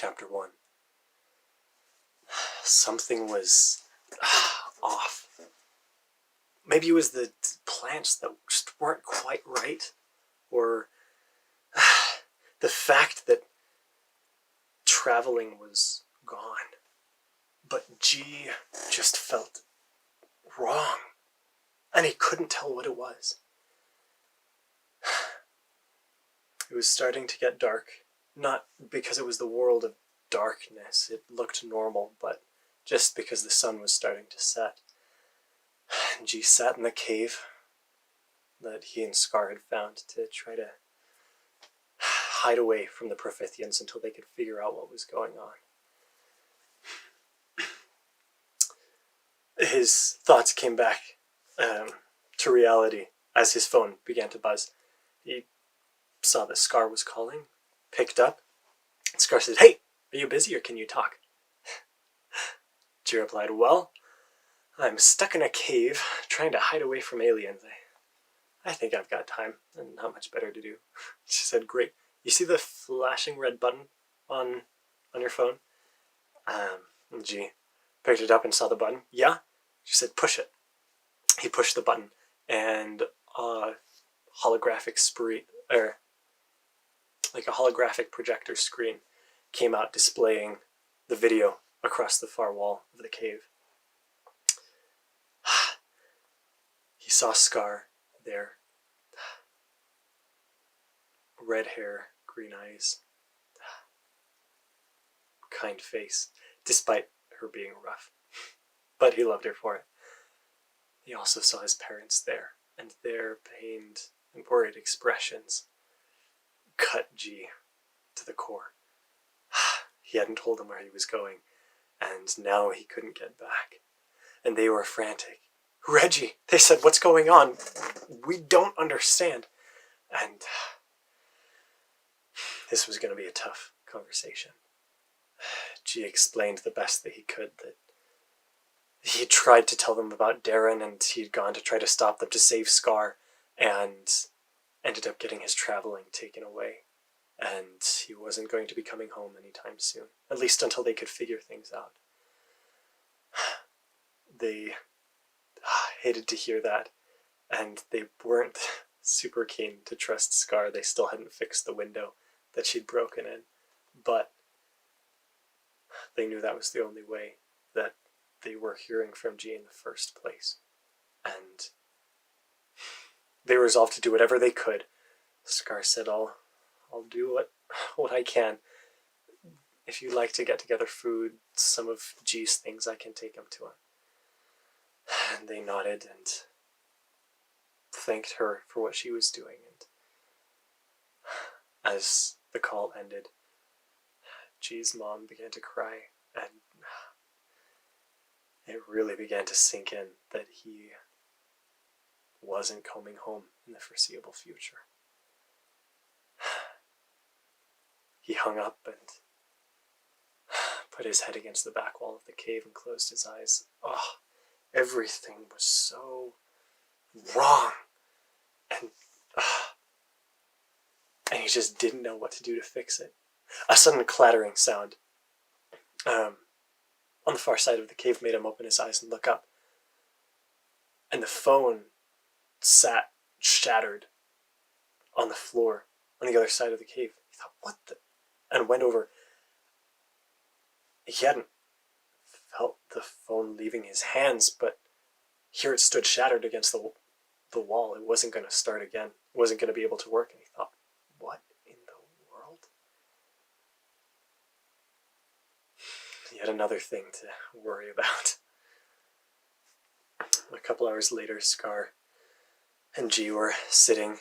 Chapter 1. Something was off. Maybe it was the plants that just weren't quite right, or the fact that traveling was gone. But G just felt wrong, and he couldn't tell what it was. It was starting to get dark, not because it was the world of darkness, it looked normal, but just because the sun was starting to set. G sat in the cave that he and Scar had found to try to hide away from the Prophithians until they could figure out what was going on. His thoughts came back to reality as his phone began to buzz. He saw that Scar was calling, picked up. Scar said, "Hey, are you busy or can you talk?" G replied, "Well, I'm stuck in a cave trying to hide away from aliens. I think I've got time and not much better to do." She said, "Great. You see the flashing red button on your phone?" G picked it up and saw the button. "Yeah?" She said, "Push it." He pushed the button, and a holographic like a holographic projector screen came out displaying the video across the far wall of the cave. He saw Scar there. Red hair, green eyes, kind face, despite her being rough. But he loved her for it. He also saw his parents there, and their pained and worried expressions cut G to the core. He hadn't told them where he was going, and now he couldn't get back. And they were frantic. "Reggie," they said, "what's going on? We don't understand." And this was going to be a tough conversation. G explained the best that he could that he tried to tell them about Darren, and he'd gone to try to stop them to save Scar, and ended up getting his traveling taken away. And he wasn't going to be coming home anytime soon, at least until they could figure things out. They hated to hear that, and they weren't super keen to trust Scar. They still hadn't fixed the window that she'd broken in, but they knew that was the only way that they were hearing from G in the first place. And they resolved to do whatever they could. Scar said, I'll do what I can. If you like to get together food, some of G's things, I can take them to him." And they nodded and thanked her for what she was doing. And as the call ended, G's mom began to cry, and it really began to sink in that he wasn't coming home in the foreseeable future. He hung up and put his head against the back wall of the cave and closed his eyes. Everything was so wrong. And he just didn't know what to do to fix it. A sudden clattering sound on the far side of the cave made him open his eyes and look up. And the phone sat shattered on the floor on the other side of the cave. He thought, "What the?" And went over. He hadn't felt the phone leaving his hands, but here it stood shattered against the wall. It wasn't going to start again. It wasn't going to be able to work. And he thought, what in the world? Yet another thing to worry about. A couple hours later, Scar and G were sitting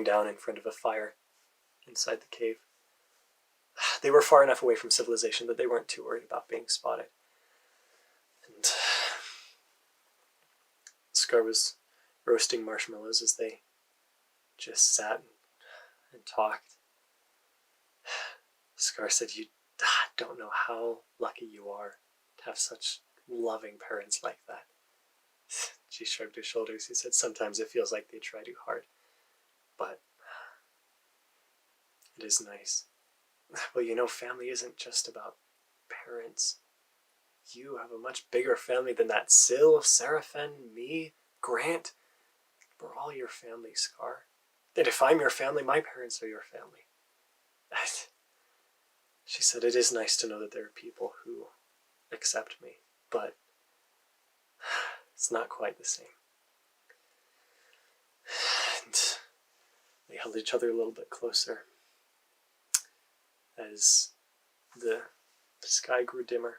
down in front of a fire inside the cave. They were far enough away from civilization that they weren't too worried about being spotted. And Scar was roasting marshmallows as they just sat and talked. Scar said, "You don't know how lucky you are to have such loving parents like that." She shrugged her shoulders. He said, "Sometimes it feels like they try too hard, but it is nice well, family isn't just about parents. You have a much bigger family than that. Syl, Seraphin, me, Grant. We're all your family, Scar. And if I'm your family, my parents are your family. She said, it is nice to know that there are people who accept me, but it's not quite the same. And they held each other a little bit closer as the sky grew dimmer,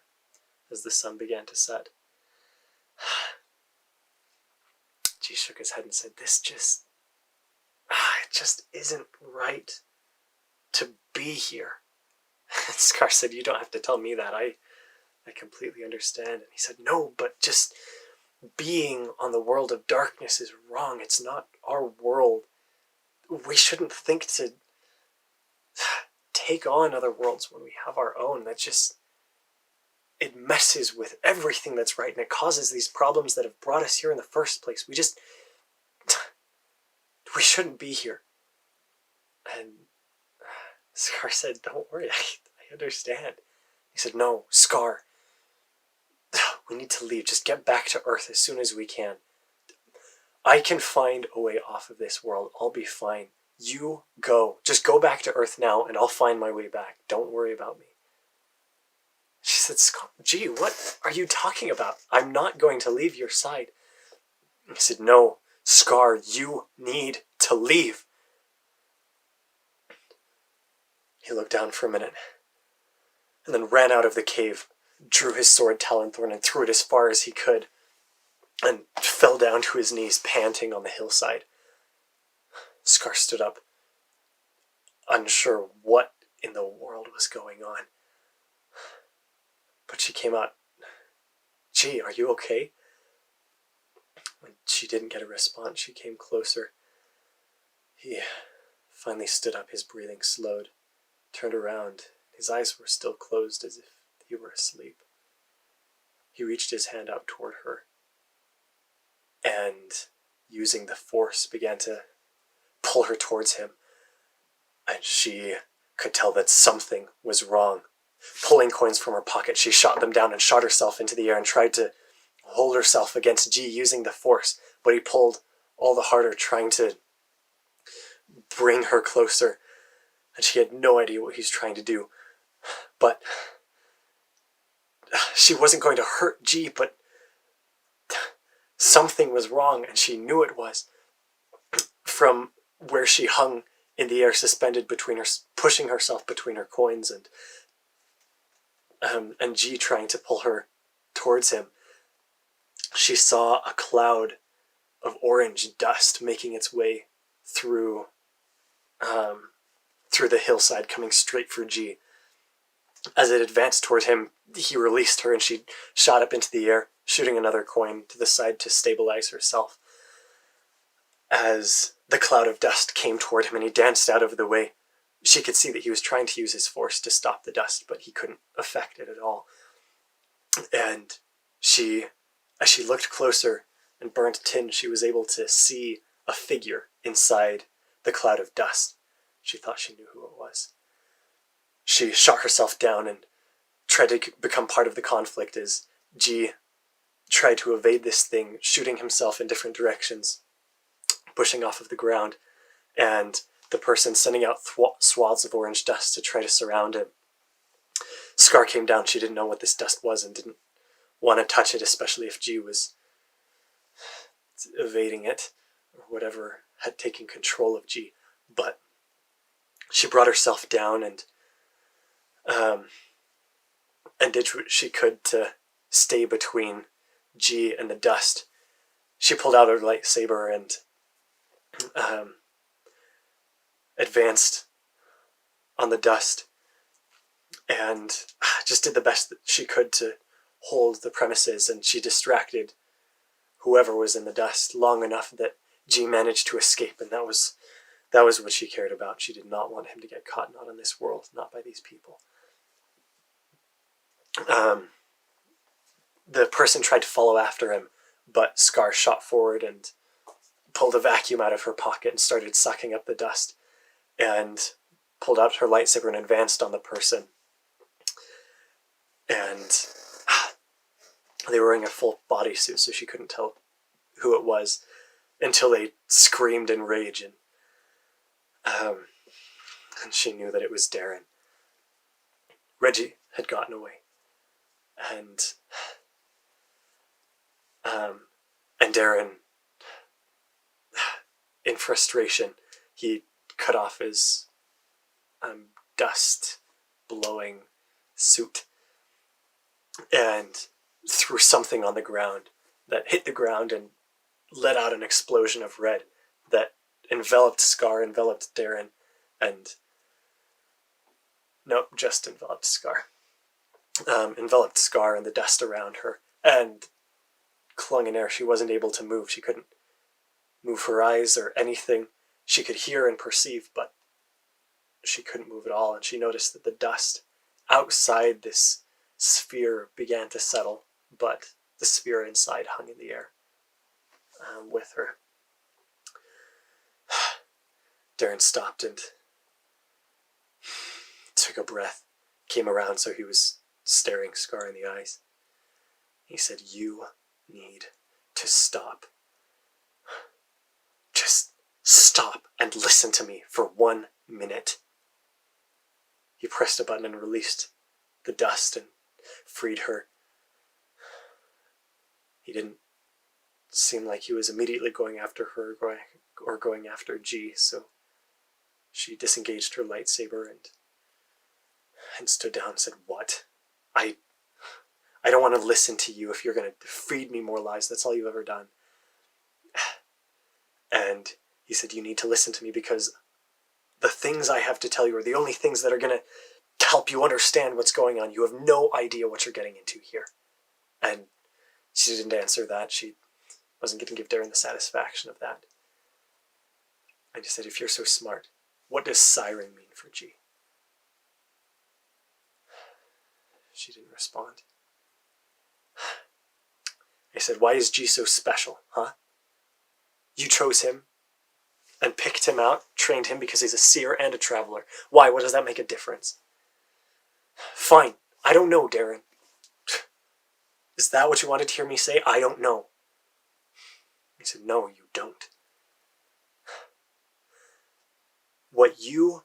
as the sun began to set. G shook his head and said, it just isn't right to be here. And Scar said, you don't have to tell me that. I completely understand. And he said, no, but just being on the world of darkness is wrong. It's not our world. We shouldn't think to take on other worlds when we have our own. It messes with everything that's right, and it causes these problems that have brought us here in the first place. We shouldn't be here. And Scar said, don't worry, I understand. He said, no, Scar, we need to leave. Just get back to Earth as soon as we can. I can find a way off of this world. I'll be fine. You go. Just go back to Earth now, and I'll find my way back. Don't worry about me. She said, Scar, gee, what are you talking about? I'm not going to leave your side. He said, no, Scar, you need to leave. He looked down for a minute, and then ran out of the cave, drew his sword Talonthorn, and threw it as far as he could, and fell down to his knees, panting on the hillside. Scar stood up, unsure what in the world was going on. But she came out, gee, are you okay? When she didn't get a response, she came closer. He finally stood up, his breathing slowed, turned around. His eyes were still closed as if he were asleep. He reached his hand out toward her, and using the force began to pull her towards him. And she could tell that something was wrong. Pulling coins from her pocket, she shot them down and shot herself into the air and tried to hold herself against G using the force, but he pulled all the harder, trying to bring her closer, and she had no idea what he was trying to do. But she wasn't going to hurt G, but something was wrong, and she knew it was. From where she hung in the air, suspended between her, pushing herself between her coins, and G trying to pull her towards him, she saw a cloud of orange dust making its way through the hillside, coming straight for G. As it advanced toward him, he released her, and she shot up into the air, shooting another coin to the side to stabilize herself. As the cloud of dust came toward him and he danced out of the way, she could see that he was trying to use his force to stop the dust, but he couldn't affect it at all. And as she looked closer and burnt tin, she was able to see a figure inside the cloud of dust. She thought she knew who it was. She shot herself down and tried to become part of the conflict as G tried to evade this thing, shooting himself in different directions, pushing off of the ground, and the person sending out swaths of orange dust to try to surround him. Scar came down. She didn't know what this dust was and didn't want to touch it, especially if G was evading it or whatever had taken control of G. But she brought herself down and did what she could to stay between G and the dust. She pulled out her lightsaber and advanced on the dust and just did the best that she could to hold the premises, and she distracted whoever was in the dust long enough that G managed to escape, and that was what she cared about. She did not want him to get caught, not in this world, not by these people. The person tried to follow after him, but Scar shot forward and pulled a vacuum out of her pocket and started sucking up the dust and pulled out her lightsaber and advanced on the person. And they were wearing a full bodysuit, so she couldn't tell who it was until they screamed in rage, and she knew that it was Darren. Reggie had gotten away, and Darren, in frustration, he cut off his dust-blowing suit and threw something on the ground that hit the ground and let out an explosion of red that enveloped Scar, enveloped Darren, and nope, just enveloped Scar. Enveloped Scar and the dust around her, and clung in air. She wasn't able to move. She couldn't move her eyes or anything. She could hear and perceive, but she couldn't move at all, and she noticed that the dust outside this sphere began to settle, but the sphere inside hung in the air with her. Darren stopped and took a breath, came around so he was staring Scar in the eyes. He said, "You need to stop. Just stop and listen to me for 1 minute." He pressed a button and released the dust and freed her. He didn't seem like he was immediately going after her or going after G, so she disengaged her lightsaber and stood down and said, "What? I don't want to listen to you if you're going to feed me more lies. That's all you've ever done." And he said, "You need to listen to me because the things I have to tell you are the only things that are going to help you understand what's going on. You have no idea what you're getting into here." And she didn't answer that. She wasn't going to give Darren the satisfaction of that. I just said, "If you're so smart, what does siren mean for G?" She didn't respond. I said, "Why is G so special, huh? You chose him and picked him out, trained him because he's a seer and a traveler. Why? What does that make a difference?" "Fine. I don't know, Darren." "Is that what you wanted to hear me say? I don't know." He said, "No, you don't. What you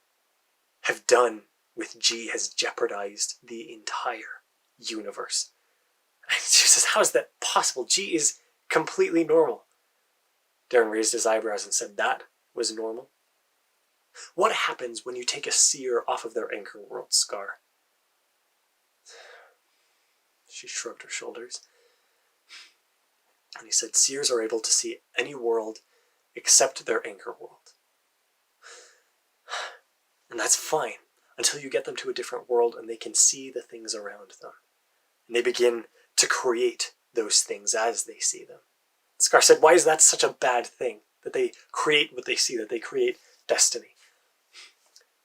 have done with G has jeopardized the entire universe." She says, "How is that possible? G is completely normal." Darren raised his eyebrows and said, "That was normal? What happens when you take a seer off of their anchor world, Scar?" She shrugged her shoulders. And he said, "Seers are able to see any world except their anchor world. And that's fine until you get them to a different world and they can see the things around them. And they begin to create those things as they see them." Scar said, "Why is that such a bad thing? That they create what they see, that they create destiny?"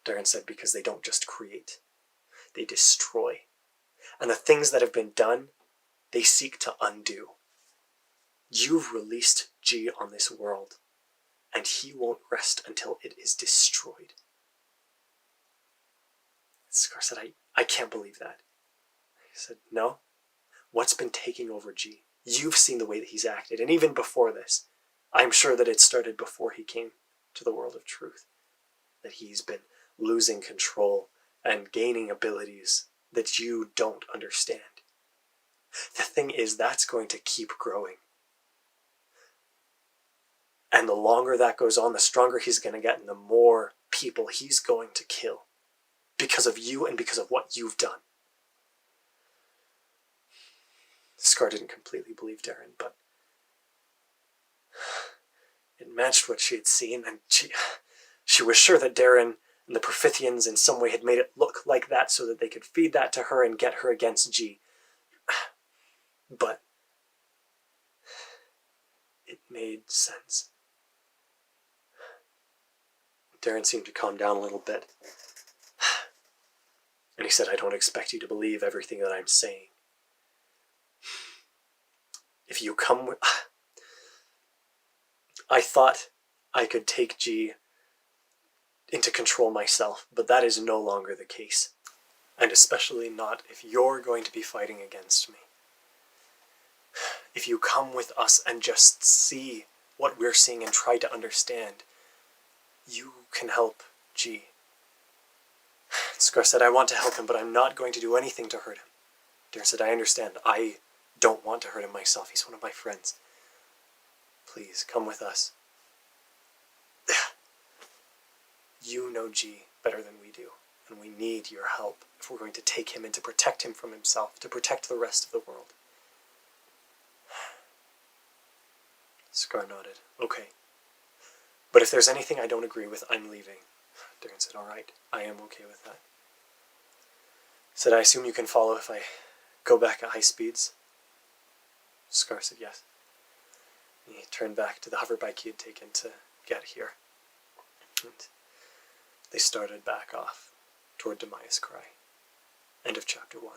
Darren said, "Because they don't just create. They destroy. And the things that have been done, they seek to undo. You've released G on this world, and he won't rest until it is destroyed." Scar said, I can't believe that." He said, "No. What's been taking over G? You've seen the way that he's acted, and even before this, I'm sure that it started before he came to the world of truth, that he's been losing control and gaining abilities that you don't understand. The thing is, that's going to keep growing. And the longer that goes on, the stronger he's going to get, and the more people he's going to kill because of you and because of what you've done." Scar didn't completely believe Darren, but it matched what she had seen, and she was sure that Darren and the Profithians in some way had made it look like that so that they could feed that to her and get her against G. But it made sense. Darren seemed to calm down a little bit. And he said, "I don't expect you to believe everything that I'm saying. If you come with..." I thought I could take G into control myself, but that is no longer the case. And especially not if you're going to be fighting against me. If you come with us and just see what we're seeing and try to understand, you can help G. Scar said, I want to help him, but I'm not going to do anything to hurt him. Darren said, I understand. I don't want to hurt him myself. He's one of my friends. Please, come with us. You know G better than we do, and we need your help if we're going to take him and to protect him from himself, to protect the rest of the world. Scar nodded. Okay. But if there's anything I don't agree with, I'm leaving. Darren said, all right, I am okay with that. Said, I assume you can follow if I go back at high speeds? Scar said, yes. And he turned back to the hoverbike he had taken to get here. And they started back off toward Demaya's Cry. End of chapter 1.